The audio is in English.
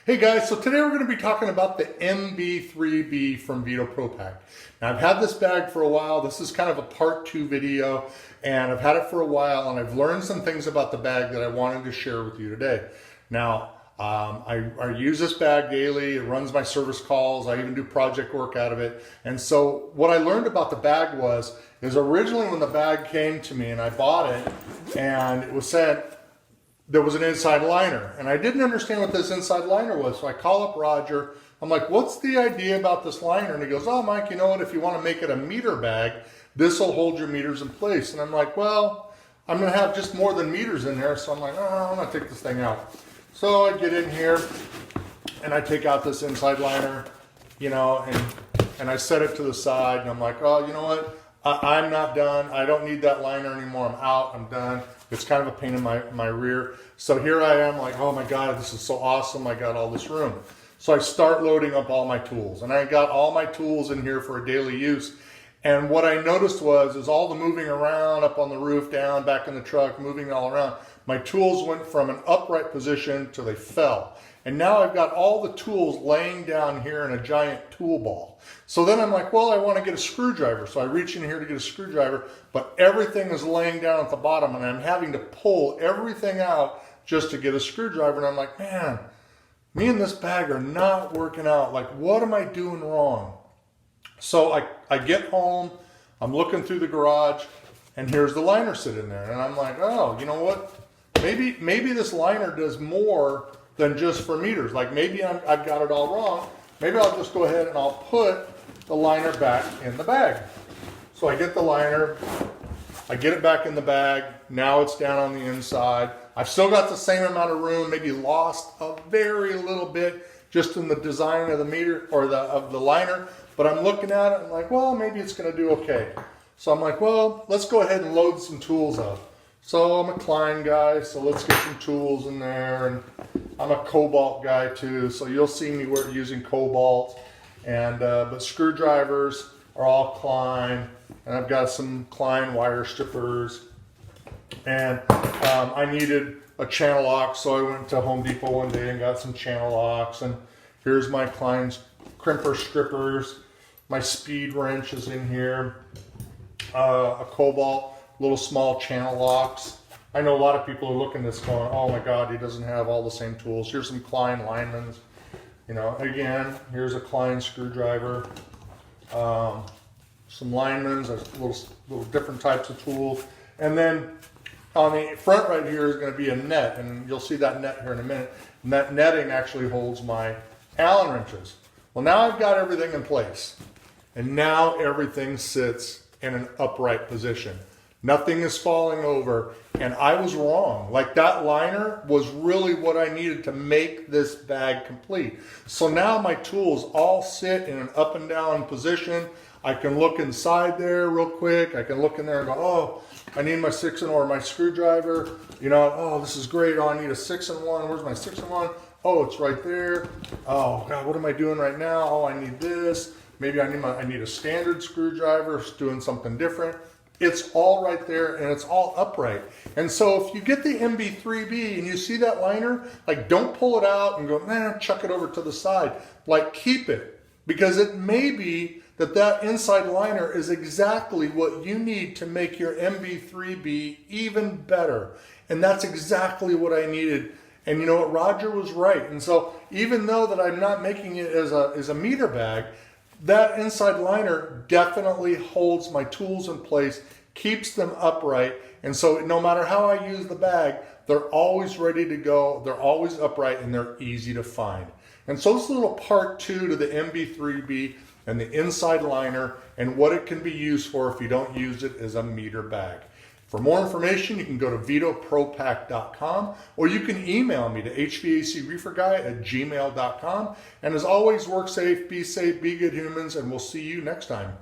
Hey guys, so today we're going to be talking about the MB3B from Veto Pro Pack. Now I've had this bag for a while. This is kind of a part 2 video, and I've had it for a while, and I've learned some things about the bag that I wanted to share with you today. Now I use this bag daily. It runs my service calls. I even do project work out of it. And so what I learned about the bag is originally when the bag came to me and I bought it, and it was said there was an inside liner, and I didn't understand what this inside liner was. So I call up Roger. I'm like, what's the idea about this liner? And he goes, oh, Mike, you know what? If you want to make it a meter bag, this will hold your meters in place. And I'm like, well, I'm going to have just more than meters in there. So I'm like, oh, I'm going to take this thing out. So I get in here and I take out this inside liner, and I set it to the side, and I'm like, oh, you know what? I'm not done. I don't need that liner anymore. I'm out. I'm done. It's kind of a pain in my rear. So here I am like, oh my God, this is so awesome. I got all this room. So I start loading up all my tools, and I got all my tools in here for a daily use. And what I noticed is all the moving around up on the roof, down, back in the truck, moving all around. My tools went from an upright position to they fell. And now I've got all the tools laying down here in a giant tool ball. So then I'm like, well, I want to get a screwdriver. So I reach in here to get a screwdriver, but everything is laying down at the bottom, and I'm having to pull everything out just to get a screwdriver. And I'm like, man, me and this bag are not working out. Like, what am I doing wrong? So I get home, I'm looking through the garage, and here's the liner sitting there. And I'm like, oh, you know what? Maybe this liner does more than just for meters. Like maybe I've got it all wrong. Maybe I'll just go ahead and I'll put the liner back in the bag. So I get the liner, I get it back in the bag. Now it's down on the inside. I've still got the same amount of room, maybe lost a very little bit just in the design of the meter or of the liner. But I'm looking at it and like, well, maybe it's going to do okay. So I'm like, well, let's go ahead and load some tools up. So I'm a Klein guy, so let's get some tools in there, and I'm a Cobalt guy too, so you'll see me using Cobalt, and but screwdrivers are all Klein, and I've got some Klein wire strippers, and I needed a channel lock, so I went to Home Depot one day and got some channel locks, and here's my Klein crimper strippers, my speed wrench is in here, a Cobalt, little small channel locks. I know a lot of people are looking at this going, oh my God, he doesn't have all the same tools. Here's some Klein linemans. Again, here's a Klein screwdriver. Some linemans, little different types of tools. And then on the front right here is going to be a net, and you'll see that net here in a minute. And that netting actually holds my Allen wrenches. Well, now I've got everything in place, and now everything sits in an upright position. Nothing is falling over, and I was wrong. Like, that liner was really what I needed to make this bag complete. So now my tools all sit in an up and down position. I can look inside there real quick. I can look in there and go, oh, I need my 6-in-1 or my screwdriver. Oh, this is great. Oh, I need a 6-in-1. Where's my 6-in-1? Oh, it's right there. Oh God, what am I doing right now? Oh, I need this. Maybe I need a standard screwdriver. It's doing something different. It's all right there, and it's all upright. And so if you get the MB3B and you see that liner, like, don't pull it out and go, man, chuck it over to the side. Like, keep it, because it may be that inside liner is exactly what you need to make your MB3B even better. And that's exactly what I needed. And you know what? Roger was right. And so even though that I'm not making it as a meter bag, that inside liner definitely holds my tools in place, keeps them upright, and so no matter how I use the bag, they're always ready to go, they're always upright, and they're easy to find. And so this is a little part 2 to the MB3B and the inside liner and what it can be used for if you don't use it as a meter bag. For more information, you can go to vetopropack.com, or you can email me to hvacreeferguy@gmail.com. And as always, work safe, be good humans, and we'll see you next time.